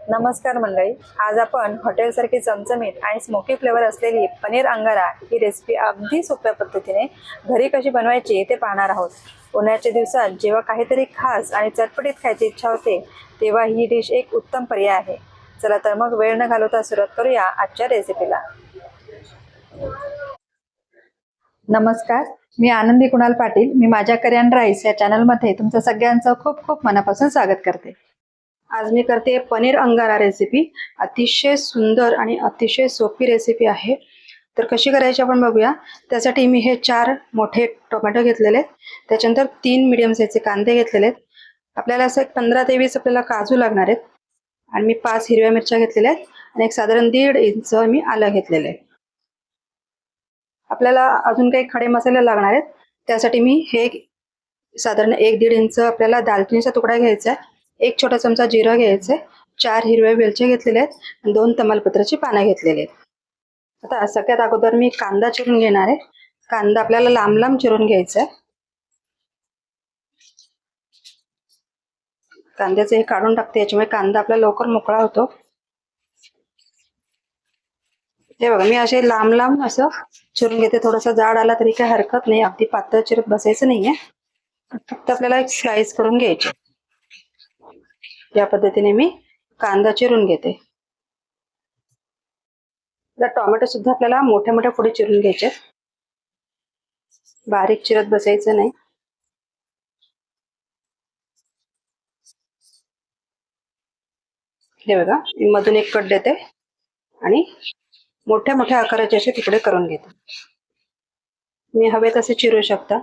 नमस्कार मंडळी, आज आपण हॉटेलसारखी चमचमीत आणि स्मोकी फ्लेवर असलेली पनीर अंगारा ही रेसिपी अगदी सोप्या पद्धतीने घरी कशी बनवायची ते पाहणार आहोत। उन्हाळ्याच्या दिवसात जेव्हा काहीतरी खास आणि चटपटीत खायची इच्छा होते तेव्हा ही डिश एक उत्तम पर्याय आहे। चला तर मग वेळ न घालवता सुरुवात करूया आजच्या रेसिपीला। नमस्कार, मी आनंदी कुणाल पाटील। मी माझ्या करियन राईस या चॅनलमध्ये तुमचं सगळ्यांचं खूप खूप मनापासून स्वागत करते। आज मी करते पनीर अंगारा रेसिपी। अतिशय सुंदर आणि अतिशय सोपी रेसिपी आहे। तर कशी करायची आपण बघूया। त्यासाठी मी हे 4 मोठे टोमॅटो घेतलेले आहेत, त्याच्यानंतर 3 मीडियम साईजचे कांदे घेतलेले आहेत, आपल्याला असं 15 ते 20 आपल्याला काजू लागणार आहेत, आणि मी 5 हिरव्या मिरच्या घेतलेल्या आहेत आणि एक साधारण 1.5 इंच मी आलं घेतलेलं आहे। आपल्याला अजून काही खडे मसाले लागणार आहेत, त्यासाठी मी हे साधारण 1-1.5 इंच आपल्याला दालचिनीचा तुकडा घ्यायचा आहे, 1 छोटा चमचा जिरं घ्यायचं, 4 हिरव्या वेलच्या घेतलेल्या आहेत, 2 तमालपत्राची पानं घेतलेली आहेत। आता सगळ्यात अगोदर मी कांदा चिरून घेणार आहे। कांदा आपल्याला लांब लांब चिरून घ्यायचा आहे। कांद्याचं हे काढून टाकते, याच्यामुळे कांदा आपला लवकर मोकळा होतो। हे बघा, मी असे लांब लांब असं चिरून घेते। थोडासा जाड आला तरी काही हरकत नाही, अगदी पातळ चिरत बसायचं नाहीये, फक्त आपल्याला एक स्लाइस करून घ्यायचे। या पद्धतीने मी कांदा चिरून घेते। आता टोमॅटो सुद्धा आपल्याला मोठ्या मोठ्या फोडी चिरून घ्यायचे, बारीक चिरत बसायचं नाही। हे बघा, मी मधून एक कट देते आणि मोठ्या मोठ्या आकाराचे असे तुकडे करून घेते। मी हवे तसे चिरू शकता।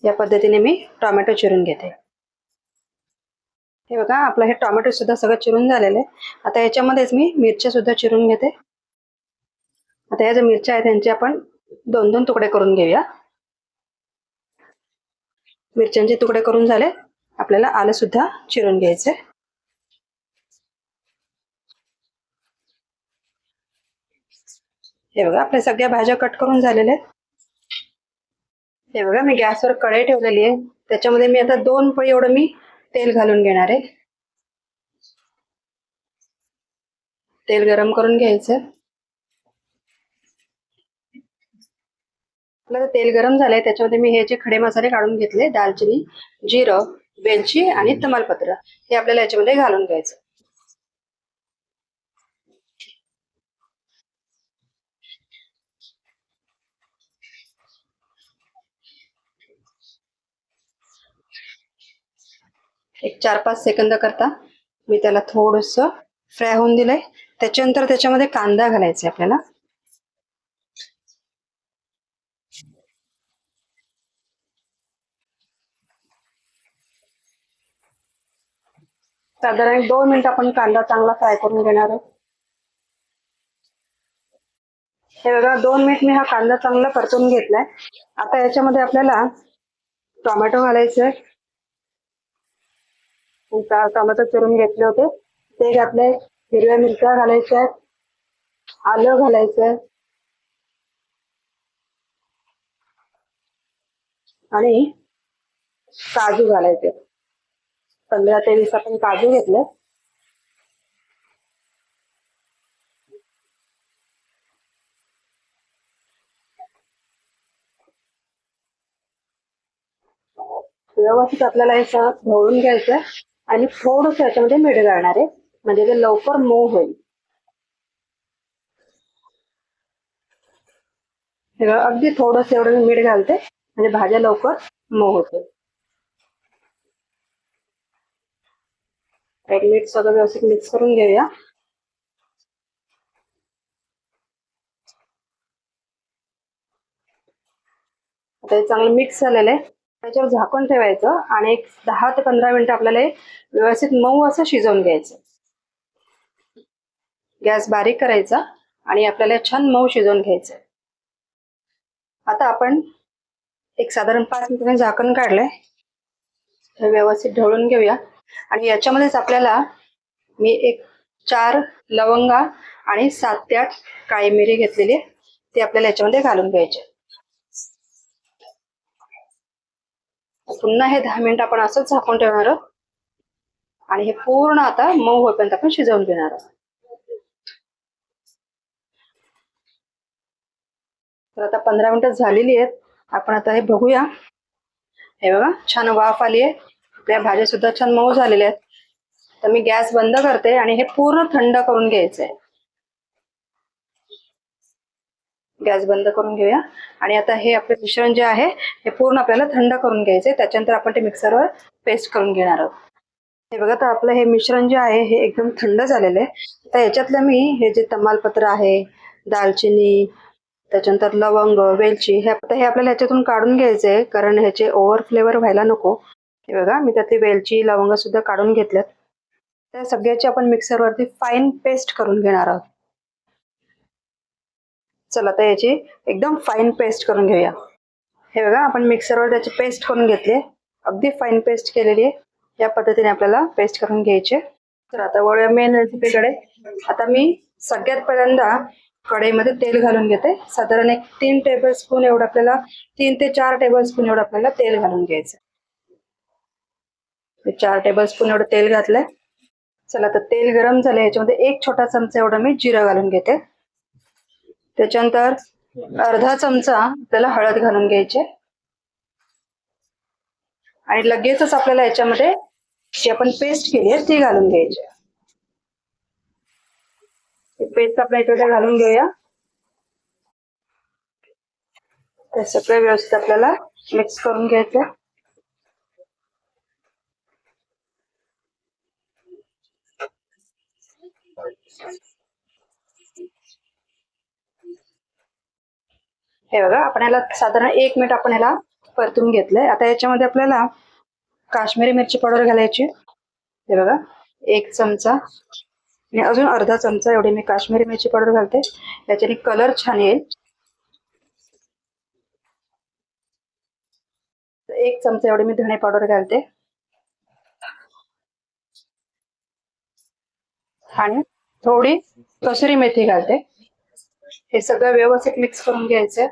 या पद्धतीने मी टोमॅटो चिरून घेते। हे बघा, आपलं हे टोमॅटो सुद्धा सगळं चिरून झालेलं आहे। आता याच्यामध्येच मी मिरच्या सुद्धा चिरून घेते। आता या ज्या मिरच्या आहेत त्यांचे आपण 2-2 तुकडे करून घेऊया। मिरच्यांचे तुकडे करून झाले, आपल्याला आलं सुद्धा चिरून घ्यायचंय। हे बघा, आपल्या सगळ्या भाज्या कट करून झालेल्या आहेत। हे बघा, मी गॅसवर कढई ठेवलेली आहे, त्याच्यामध्ये मी आता 2 पळी एवढं मी तेल घालून घेणार आहे। तेल गरम करून घ्यायचं। आपलं तेल गरम झालंय, त्याच्यामध्ये मी हे जे खडे मसाले काढून घेतले, दालचिनी, जिरं, वेलची आणि तमालपत्र, हे आपल्याला याच्यामध्ये घालून घ्यायचं। एक 4-5 सेकंद करता मी त्याला थोडंसं फ्राय होऊन दिलंय। त्याच्यानंतर त्याच्यामध्ये कांदा घालायचा आपल्याला। साधारण 2 मिनिट आपण कांदा चांगला फ्राय करून घेणार आहोत। हे बघा, 2 मिनिट मी हा कांदा चांगला परतून घेतलाय। आता याच्यामध्ये आपल्याला टोमॅटो घालायचे, टोमॅटो चिरून घेतले होते ते घातले, हिरव्या मिरच्या घालायच्या आहेत, आलं घालायचंय आणि काजू घालायचे। 15 ते 20 आपण काजू घेतले। व्यवस्थित आपल्याला हे सगळं ढवळून घ्यायचं आणि थोडंसं याच्यामध्ये मीठ घालणार आहे, म्हणजे ते लवकर मऊ होईल। हे अगदी थोडंसं एवढं मी मीठ घालते, म्हणजे भाज्या लवकर मऊ होते। एक मीठ सगळं व्यवस्थित मिक्स करून घेऊया। आता हे चांगलं मिक्स झालेलं आहे, त्याच्यावर झाकण ठेवायचं आणि एक 10 ते 15 मिनिटं आपल्याला व्यवस्थित मऊ असं शिजवून घ्यायचं। गॅस बारीक करायचा आणि आपल्याला छान मऊ शिजवून घ्यायचं। आता आपण एक साधारण 5 मिनिटांनी झाकण काढलंय, हे व्यवस्थित ढवळून घेऊया। आणि याच्यामध्येच आपल्याला मी एक 4 लवंगा आणि 7 ते 8 काळी मिरी घेतलेली, ते आपल्याला याच्यामध्ये घालून घ्यायचे। पुन्हा हे 10 मिनिट आपण असंच झाकून ठेवणार आहोत। आणि हे पूर्ण आता मऊ होईपर्यंत आपण शिजवून घेणार आहोत. तर आता 15 मिनिटं झालेली आहेत. आपण आता हे बघूया. हे बघा छान वाफ आली आहे. आपल्या भाज्या सुद्धा छान मऊ झालेल्या आहेत. तर मी गॅस बंद करते आणि हे पूर्ण थंड करून घ्यायचंय. गॅस बंद करून घेऊया. आणि आता हे आपले मिश्रण जे आहे हे पूर्ण आपल्याला थंड करून घ्यायचंय. त्याच्यानंतर आपण ते मिक्सरवर पेस्ट करून घेणार आहोत. हे बघा तर आपलं हे मिश्रण जे आहे हे एकदम थंड झालेलं आहे. तर याच्यातलं मी हे जे तमालपत्र आहे, दालचिनी, त्याच्यानंतर लवंग, वेलची हे आपल्याला ह्याच्यातून काढून घ्यायचंय, कारण ह्याचे ओव्हर फ्लेवर व्हायला नको. हे बघा मी त्यातली वेलची, लवंग सुद्धा काढून घेतल्यात. त्या सगळ्याची आपण मिक्सरवरती फाईन पेस्ट करून घेणार आहोत. चला आता याची एकदम फाईन पेस्ट करून घेऊया. हे बघा आपण मिक्सरवर त्याची पेस्ट करून घेतली. अगदी फाईन पेस्ट केलेली आहे. या पद्धतीने आपल्याला पेस्ट करून घ्यायचे. तर आता वळूया मेन रेसिपीकडे. आता मी सगळ्यात पहिल्यांदा कढईमध्ये तेल घालून घेते. साधारण एक 3 टेबलस्पून एवढं आपल्याला 3 ते 4 टेबलस्पून एवढं आपल्याला तेल घालून घ्यायचं. 4 टेबलस्पून एवढं तेल घातलंय. चला तर तेल गरम झालं. याच्यामध्ये 1 छोटा चमचा एवढं मी जिरं घालून घेते. त्याच्यानंतर अर्धा चमचा आपल्याला हळद घालून घ्यायचे. आणि लगेचच आपल्याला याच्यामध्ये जी आपण पेस्ट केली आहे ती घालून घ्यायची. पेस्ट आपल्या याच्यामध्ये घालून घेऊया. ते सगळं व्यवस्थित आपल्याला मिक्स करून घ्यायचं. हे बघा आपण याला साधारण 1 मिनिट आपण याला परतून घेतलंय. आता याच्यामध्ये आपल्याला काश्मीरी मिरची पावडर घालायची. हे बघा 1 चमचा आणि अजून अर्धा चमचा एवढी मी काश्मीरी मिरची पावडर घालते. याच्याने कलर छान येईल. 1 चमचा एवढी मी धणे पावडर घालते. आणि थोडी कसुरी मेथी घालते. हे सगळं व्यवस्थित मिक्स करून घ्यायचं.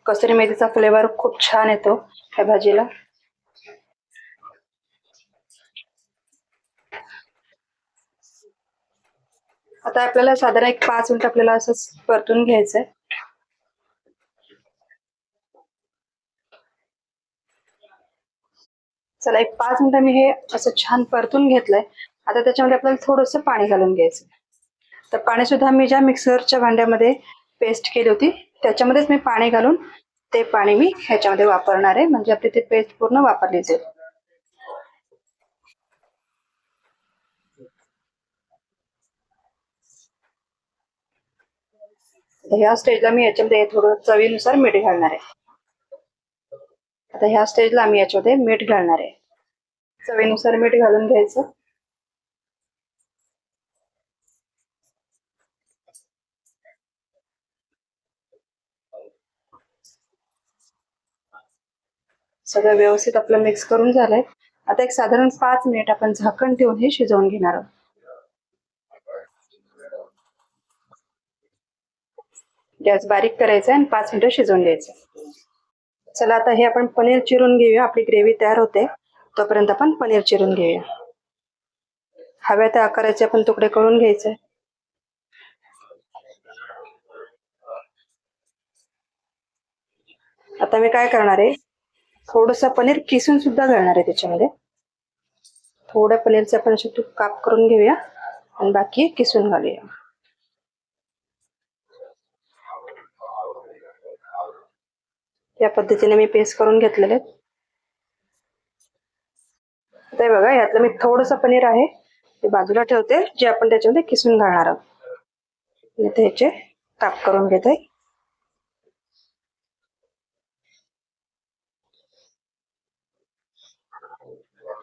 कसुरी मेथीचा फ्लेवर खूप छान येतो या भाजीला. आता आपल्याला साधारण एक 5 मिनिट आपल्याला असं परतून घ्यायचंय. चला एक 5 मिनिटं मी हे असं छान परतून घेतलंय. आता त्याच्यामध्ये आपल्याला थोडंसं पाणी घालून घ्यायचं. तर पाणी सुद्धा मी ज्या मिक्सरच्या भांड्यामध्ये पेस्ट केली होती त्याच्यामध्येच मी पाणी घालून ते पाणी मी ह्याच्यामध्ये वापरणार आहे, म्हणजे आपली ती पेस्ट पूर्ण वापरली जाईल. ह्या स्टेजला मी याच्यामध्ये थोडं चवीनुसार मीठ घालणार आहे. आता ह्या स्टेजला आम्ही याच्यामध्ये मीठ घालणार आहे. चवीनुसार मीठ घालून घ्यायचं. सगळं व्यवस्थित आपलं मिक्स करून झालंय. आता एक साधारण 5 मिनिट आपण झाकण ठेवून हे शिजवून घेणार आहोत. गॅस बारीक करायचा आणि 5 मिनिटं शिजवून घ्यायचं. चला आता हे आपण पनीर चिरून घेऊया. आपली ग्रेव्ही तयार होते तोपर्यंत आपण पनीर चिरून घेऊया. हव्या त्या आकाराचे आपण तुकडे करून घ्यायचे. आता मी काय करणार आहे, थोडंसं पनीर किसून सुद्धा घालणार आहे त्याच्यामध्ये. थोड्या पनीरचे आपण असे काप करून घेऊया आणि बाकी किसून घालूया. या पद्धतीने मी पेस्ट करून घेतलेले. आता बघा यातलं मी थोडंसं पनीर आहे ते बाजूला ठेवते, जे आपण त्याच्यामध्ये किसून घालणार आहोत. इथे ह्याचे काप करून घेते.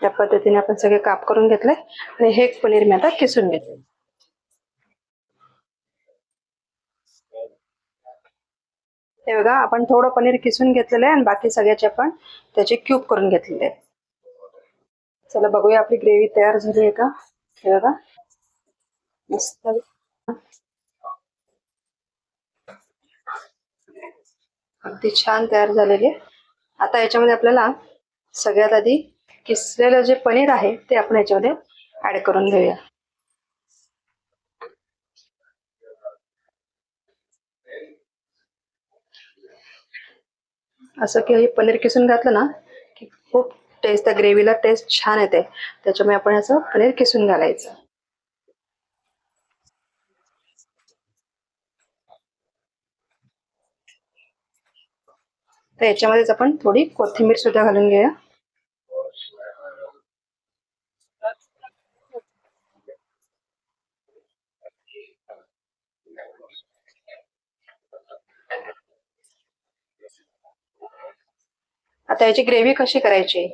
या पद्धतीने आपण सगळे काप करून घेतले आणि हे पनीर मी आता किसून घेते. हे बघा आपण थोडं पनीर किसून घेतलेलं आहे आणि बाकी सगळ्याचे आपण त्याचे क्यूब करून घेतलेले आहेत. चला बघूया आपली ग्रेव्ही तयार झाली आहे का. हे बघा मस्त. अगदी छान तयार झालेली आहे. आता याच्यामध्ये आपल्याला सगळ्यात आधी किसलेलं जे पनीर आहे ते आपण याच्यामध्ये ऍड करून घेऊया. असं की हे पनीर किसून घातलं ना की खूप टेस्ट, त्या ग्रेव्हीला टेस्ट छान येते. त्याच्यामुळे आपण असं पनीर किसून घालायचं. तर याच्यामध्येच आपण थोडी कोथिंबीर सुद्धा घालून घेऊया. आता याची ग्रेव्ही कशी करायची,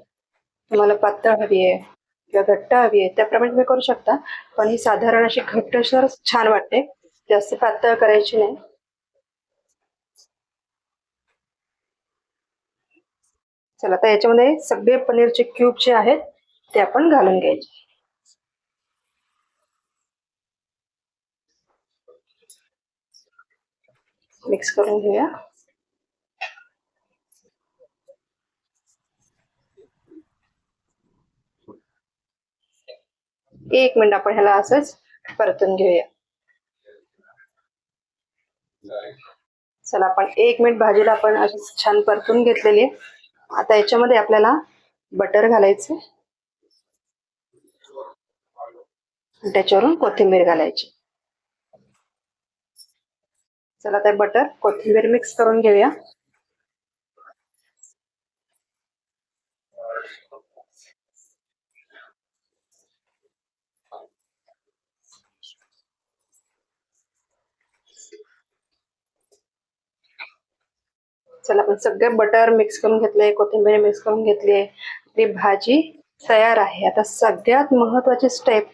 तुम्हाला पातळ हवी आहे किंवा घट्ट हवी आहे त्याप्रमाणे तुम्ही करू शकता. पण ही साधारण अशी घट्टसर छान वाटते, जास्त पातळ करायची नाही. चला आता याच्यामध्ये सगळे पनीरचे क्यूब जे आहेत ते आपण घालून घ्यायचे. मिक्स करून घेऊया. एक मिनिट आपण ह्याला असंच परतून घेऊया. चला आपण 1 मिनिट भाजीला आपण अशी छान परतून घेतलेली आहे. आता याच्यामध्ये आपल्याला बटर घालायचं, त्याच्यावरून कोथिंबीर घालायची. चला ते बटर कोथिंबीर मिक्स करून घेऊया. चला आपण सगळे बटर मिक्स करून घेतले, कोथिंबीर मिक्स करून घेतली, आपली भाजी तयार आहे. आता सगळ्यात महत्वाची स्टेप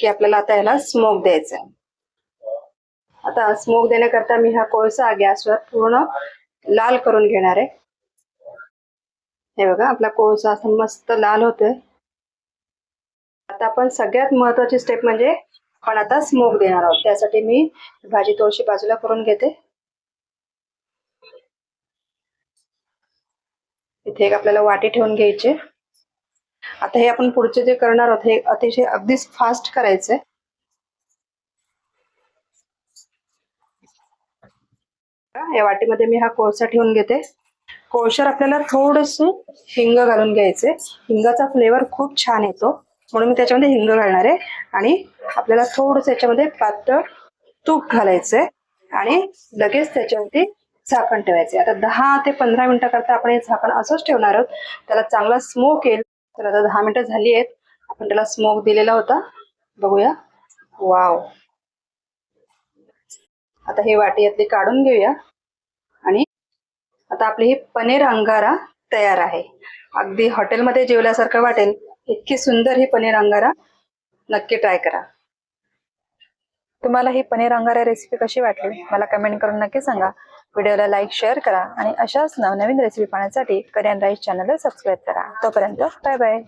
की आपल्याला आता याला स्मोक द्यायचा आहे. आता स्मोक देण्याकरता मी हा कोळसा गॅसवर पूर्ण लाल करून घेणार आहे. हे बघा आपला कोळसा असा मस्त लाल होतोय. आता आपण सगळ्यात महत्वाची स्टेप म्हणजे आपण आता स्मोक देणार आहोत. त्यासाठी मी भाजी थोडीशी बाजूला करून घेते. इथे एक आपल्याला वाटी ठेवून घ्यायची. आता हे आपण पुढचे जे करणार आहोत हे अतिशय अगदीच फास्ट करायचंय. या वाटीमध्ये मी हा कोळसा ठेवून घेते. कोळशावर आपल्याला थोडस हिंग घालून घ्यायचे. हिंगाचा फ्लेवर खूप छान येतो म्हणून मी त्याच्यामध्ये हिंग घालणार आहे. आणि आपल्याला थोडस याच्यामध्ये पातळ तूप घालायचंय आणि लगेच त्याच्यावरती झाकण ठेवायचे. आता 10 ते 15 मिनिटं करता आपण हे झाकण असंच ठेवणार आहोत. त्याला चांगला स्मोक येईल. तर आता 10 मिनिटं झाली आहेत, आपण त्याला स्मोक दिलेला होता. बघूया. वाव. आता हे वाटी यातली काढून घेऊया. आणि आता आपली ही पनीर अंगारा तयार आहे. अगदी हॉटेलमध्ये जेवल्यासारखं वाटेल इतकी सुंदर ही पनीर अंगारा. नक्की ट्राय करा. तुम्हाला ही पनीर अंगारा रेसिपी कशी वाटली मला कमेंट करून नक्की सांगा. व्हिडिओला लाईक शेअर करा आणि अशाच नवनवीन रेसिपी पाहण्यासाठी करियन राईस चॅनलला सबस्क्राईब करा. तोपर्यंत बाय बाय.